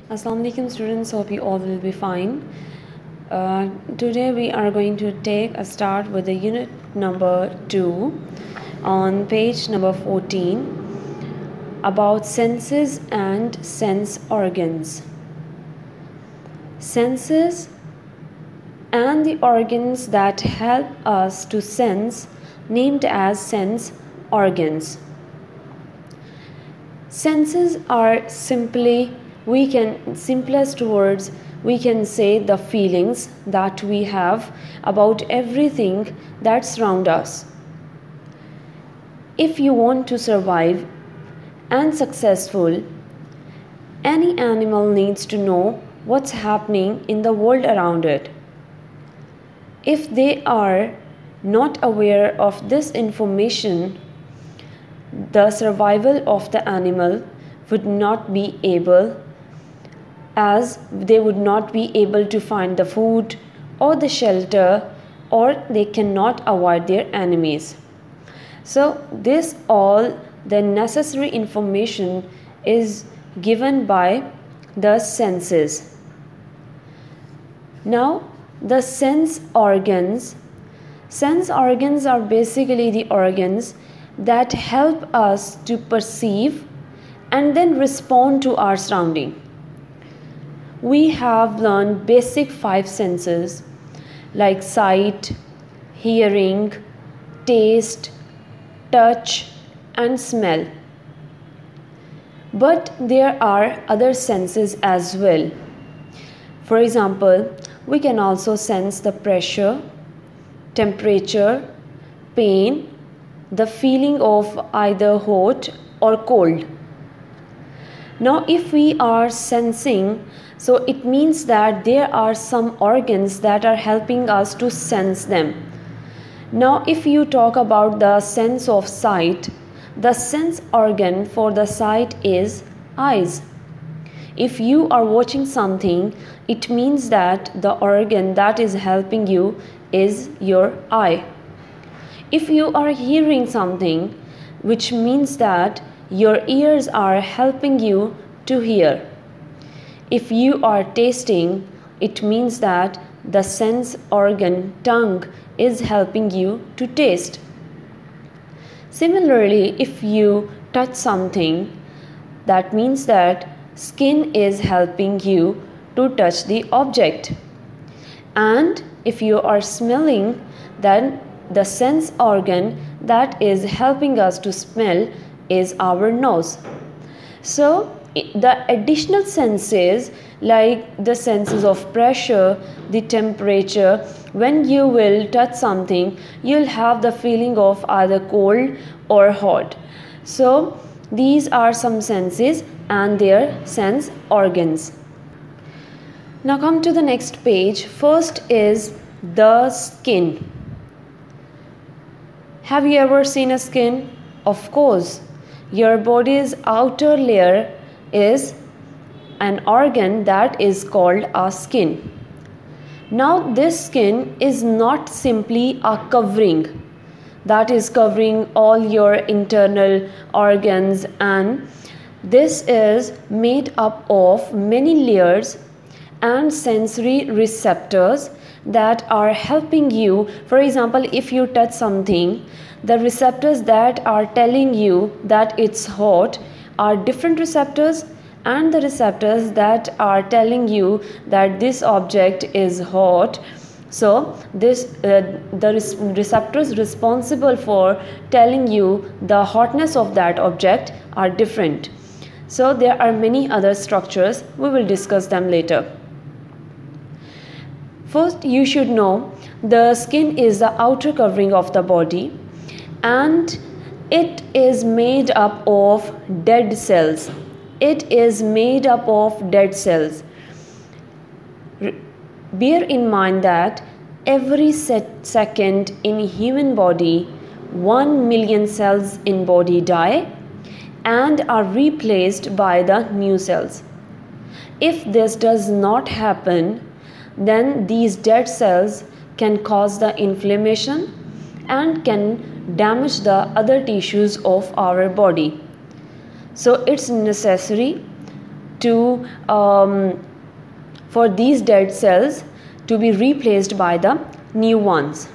Assalamu alaikum students, hope you all will be fine. Today we are going to take a start with the unit number 2 on page number 14 about senses and sense organs. Senses and the organs that help us to sense, named as sense organs. Senses are simplest words we can say the feelings that we have about everything that surrounds us. If you want to survive and successful, any animal needs to know what's happening in the world around it. If they are not aware of this information, the survival of the animal would not be able, as they would not be able to find the food or the shelter, or they cannot avoid their enemies. So this all the necessary information is given by the senses. Now the sense organs are basically the organs that help us to perceive and then respond to our surrounding. We have learned basic 5 senses like sight, hearing, taste, touch and smell. But there are other senses as well. For example, we can also sense the pressure, temperature, pain, the feeling of either hot or cold. Now if we are sensing, so it means that there are some organs that are helping us to sense them. Now if you talk about the sense of sight, the sense organ for the sight is eyes. If you are watching something, it means that the organ that is helping you is your eye. If you are hearing something, which means that your ears are helping you to hear. If you are tasting, it means that the sense organ tongue is helping you to taste. Similarly, if you touch something, that means that skin is helping you to touch the object. And if you are smelling, then the sense organ that is helping us to smell is our nose. So the additional senses like the senses of pressure, the temperature, when you will touch something, you'll have the feeling of either cold or hot. So these are some senses and their sense organs. Now come to the next page. First is the skin. Have you ever seen a skin? Of course. Your body's outer layer is an organ that is called a skin. Now this skin is not simply a covering that is covering all your internal organs, and this is made up of many layers and sensory receptors that are helping you. For example, if you touch something, the receptors that are telling you that it's hot are different receptors, and the receptors that are telling you that this object is hot. So the receptors responsible for telling you the hotness of that object are different. So there are many other structures. We will discuss them later. First, you should know the skin is the outer covering of the body, and it is made up of dead cells. It is made up of dead cells. Bear in mind that every second in human body, 1 million cells in body die and are replaced by the new cells. If this does not happen, then these dead cells can cause the inflammation and can damage the other tissues of our body. So it's necessary to for these dead cells to be replaced by the new ones.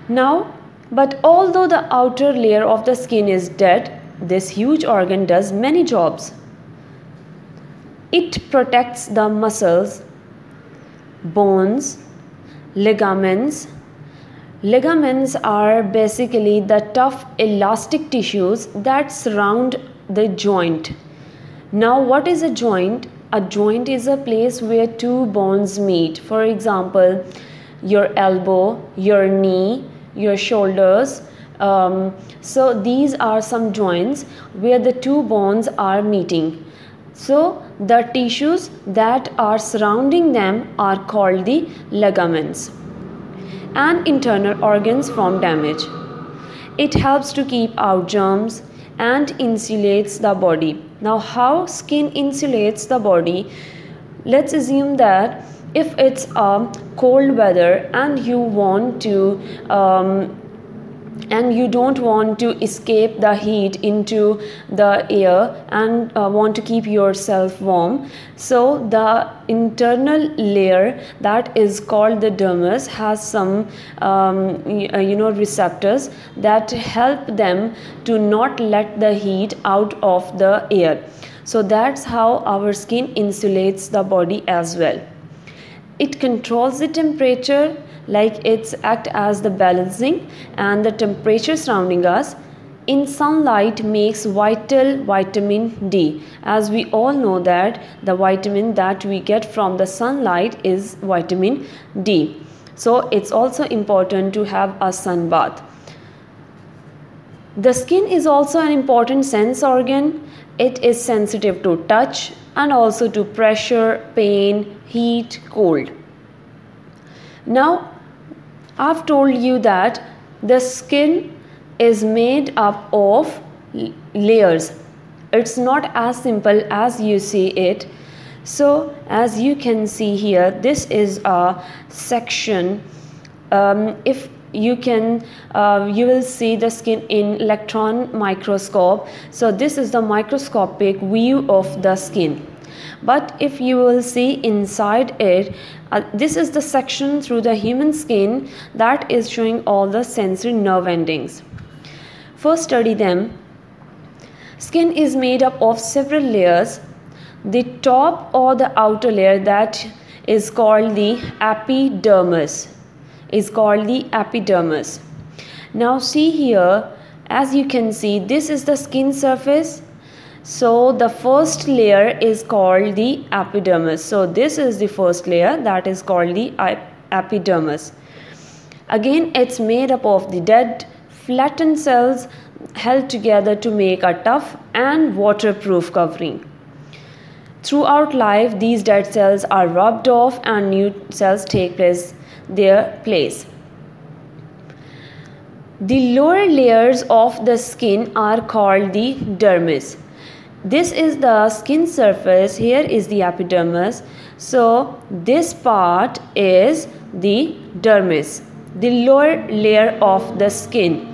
Now, but although the outer layer of the skin is dead, this huge organ does many jobs. It protects the muscles, bones, ligaments. Ligaments are basically the tough elastic tissues that surround the joint. Now, what is a joint? A joint is a place where two bones meet. For example, your elbow, your knee, your shoulders. So these are some joints where the two bones are meeting. So the tissues that are surrounding them are called the ligaments. And internal organs from damage. It helps to keep out germs and insulates the body. Now, how skin insulates the body? Let's assume that if it's a cold weather and you want to and you don't want to escape the heat into the air and want to keep yourself warm, so the internal layer that is called the dermis has some receptors that help them to not let the heat out of the air. So that's how our skin insulates the body as well. It controls the temperature, like it's act as the balancing and the temperature surrounding us. In sunlight makes vital vitamin D. As we all know that the vitamin that we get from the sunlight is vitamin D. So it's also important to have a sun bath. The skin is also an important sense organ. It is sensitive to touch and also to pressure, pain, heat, cold. Now, I've told you that the skin is made up of layers. It's not as simple as you see it. So, as you can see here, this is a section. If you can, you will see the skin in electron microscope. So, this is the microscopic view of the skin. But if you will see inside it, this is the section through the human skin that is showing all the sensory nerve endings. First, study them. Skin is made up of several layers. The top or the outer layer that is called the epidermis. Now see here, as you can see, this is the skin surface. So the first layer is called the epidermis. So this is the first layer that is called the epidermis. Again, it's made up of the dead, flattened cells held together to make a tough and waterproof covering. Throughout life, these dead cells are rubbed off and new cells take their place. The lower layers of the skin are called the dermis. This is the skin surface. Here is the epidermis. So this part is the dermis, the lower layer of the skin.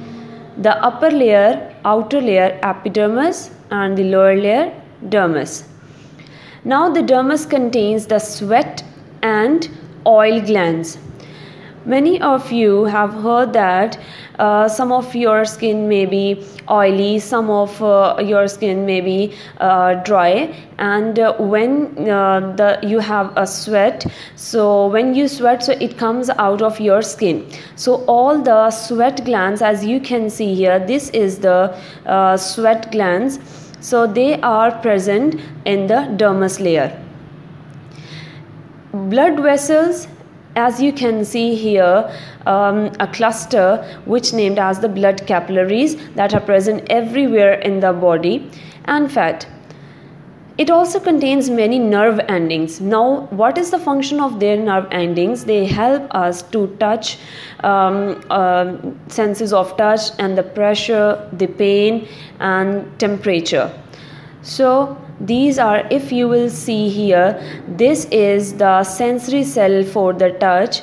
The upper layer, outer layer, epidermis, and the lower layer, dermis. Now the dermis contains the sweat and oil glands. Many of you have heard that some of your skin may be oily, some of your skin may be dry, and when you have a sweat, so when you sweat, so it comes out of your skin. So all the sweat glands, as you can see here, this is the sweat glands. So they are present in the dermis layer. Blood vessels, as you can see here, a cluster which named as the blood capillaries that are present everywhere in the body, and fat. It also contains many nerve endings. Now, what is the function of their nerve endings? They help us to touch, senses of touch and the pressure, the pain and temperature. So these are, if you will see here, this is the sensory cell for the touch.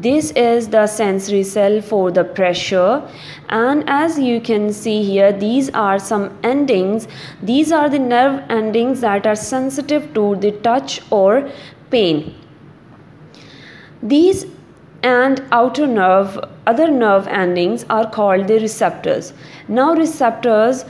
This is the sensory cell for the pressure, and as you can see here, these are some endings. These are the nerve endings that are sensitive to the touch or pain. These and other nerve endings are called the receptors. Now receptors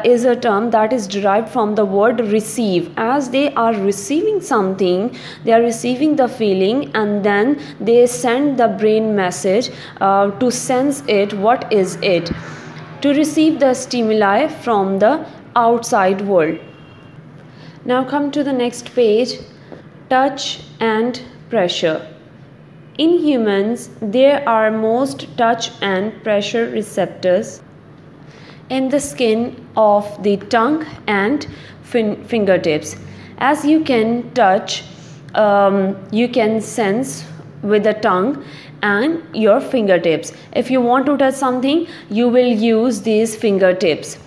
is a term that is derived from the word receive, as they are receiving something, they are receiving the feeling, and then they send the brain message to sense it, what is it, to receive the stimuli from the outside world. Now come to the next page, touch and pressure. In humans, there are most touch and pressure receptors in the skin of the tongue and fingertips. As you can touch, you can sense with the tongue and your fingertips. If you want to touch something, you will use these fingertips.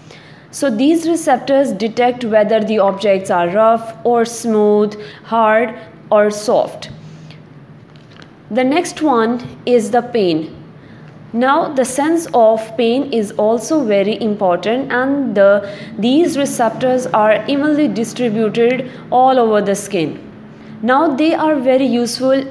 So these receptors detect whether the objects are rough or smooth, hard or soft. The next one is the pain. Now the sense of pain is also very important, and these receptors are evenly distributed all over the skin. Now they are very useful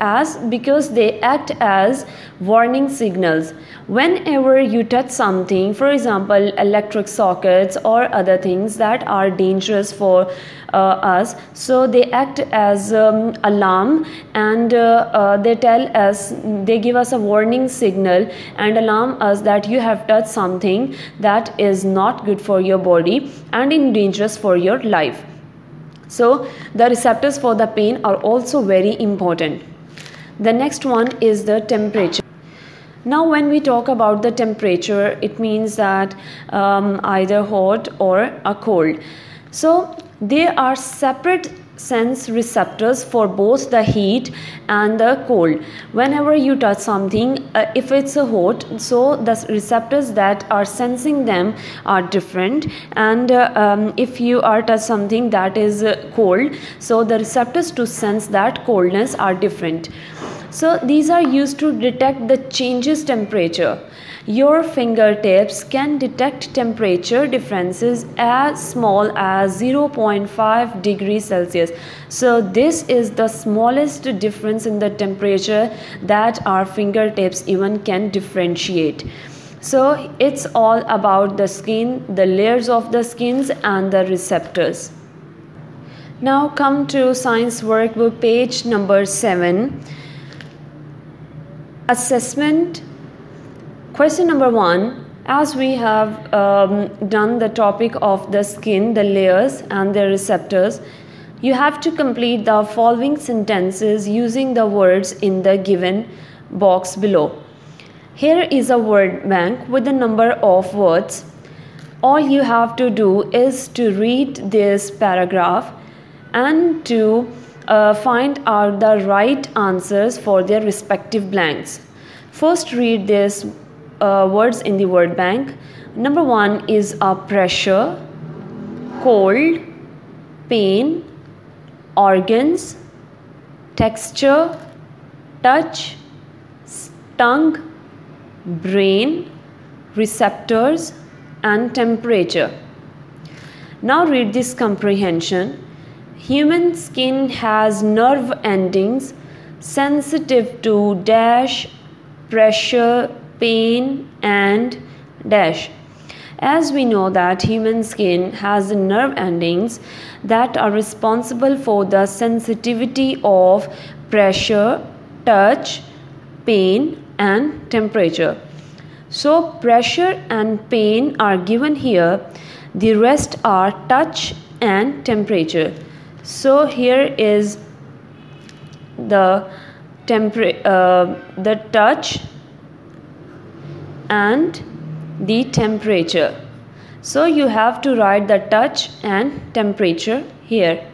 because they act as warning signals. Whenever you touch something, for example electric sockets or other things that are dangerous for us, so they act as alarm, and they give us a warning signal and alarm us that you have touched something that is not good for your body and dangerous for your life. So the receptors for the pain are also very important. The next one is the temperature. Now when we talk about the temperature, it means that either hot or a cold. So there are separate sense receptors for both the heat and the cold. Whenever you touch something, if it's a hot, so the receptors that are sensing them are different, and if you are touch something that is cold, so the receptors to sense that coldness are different. So these are used to detect the changes temperature. Your fingertips can detect temperature differences as small as 0.5 degrees Celsius. So this is the smallest difference in the temperature that our fingertips even can differentiate. So it's all about the skin, the layers of the skins and the receptors. Now come to science workbook page number 7. Assessment. Question number 1, as we have done the topic of the skin, the layers and the receptors, you have to complete the following sentences using the words in the given box below. Here is a word bank with a number of words. All you have to do is to read this paragraph and to find out the right answers for their respective blanks. First, read this words in the word bank. Number 1 is a pressure, cold, pain, organs, texture, touch, tongue, brain, receptors and temperature. Now read this comprehension. Human skin has nerve endings sensitive to dash, pressure, pain and dash. As we know that human skin has nerve endings that are responsible for the sensitivity of pressure, touch, pain and temperature. So pressure and pain are given here. The rest are touch and temperature. So here is the touch and the temperature. So you have to write the touch and temperature here.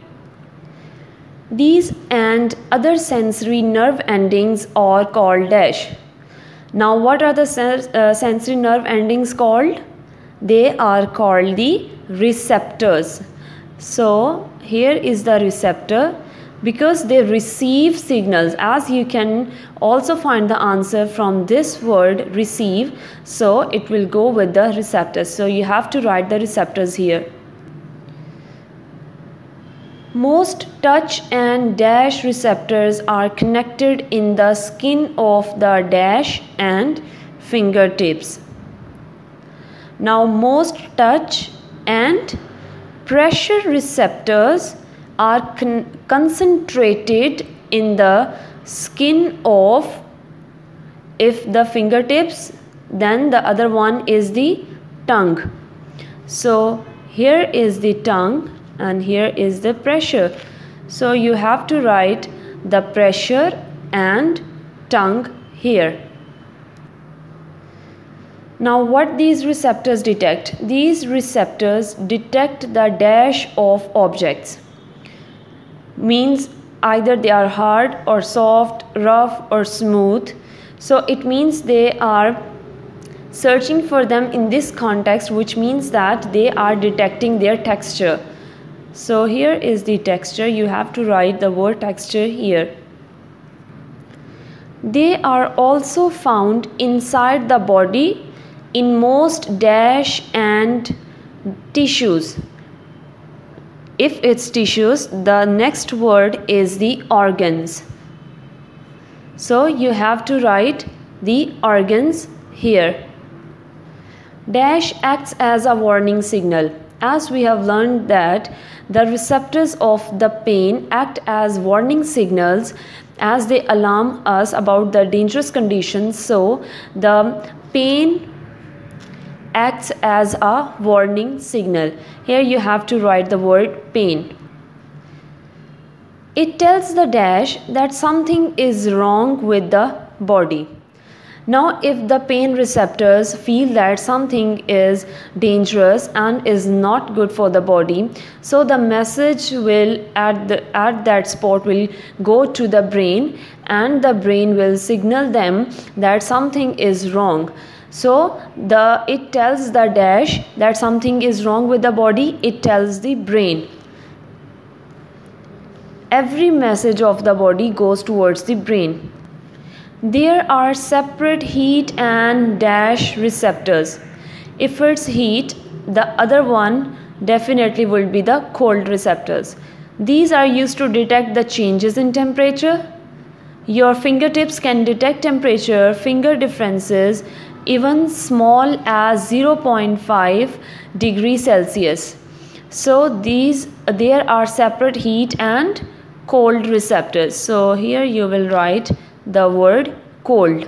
These and other sensory nerve endings are called dash. Now what are the sensory nerve endings called? They are called the receptors. So here is the receptor. because they receive signals, as you can also find the answer from this word receive, so it will go with the receptors. So you have to write the receptors here. Most touch and dash receptors are connected in the skin of the dash and fingertips. Now most touch and pressure receptors are concentrated in the skin of, if the fingertips, then the other one is the tongue. So here is the tongue and here is the pressure. So you have to write the pressure and tongue here. Now what these receptors detect? These receptors detect the dash of objects. Means either they are hard or soft, rough or smooth. So it means they are searching for them in this context, which means that they are detecting their texture. So here is the texture. You have to write the word texture here. They are also found inside the body in most dash and tissues. If it's tissues, the next word is the organs. So you have to write the organs here. Dash acts as a warning signal. As we have learned that the receptors of the pain act as warning signals as they alarm us about the dangerous conditions. So the pain acts as a warning signal. Here you have to write the word pain. It tells the dash that something is wrong with the body. Now if the pain receptors feel that something is dangerous and is not good for the body, so the message will at that spot will go to the brain, and the brain will signal them that something is wrong. So it tells the dash that something is wrong with the body, it tells the brain. Every message of the body goes towards the brain. There are separate heat and dash receptors. If it's heat, the other one definitely will be the cold receptors. These are used to detect the changes in temperature. Your fingertips can detect temperature, finger differences, even small as 0.5 degrees Celsius. So there are separate heat and cold receptors. So here you will write the word cold.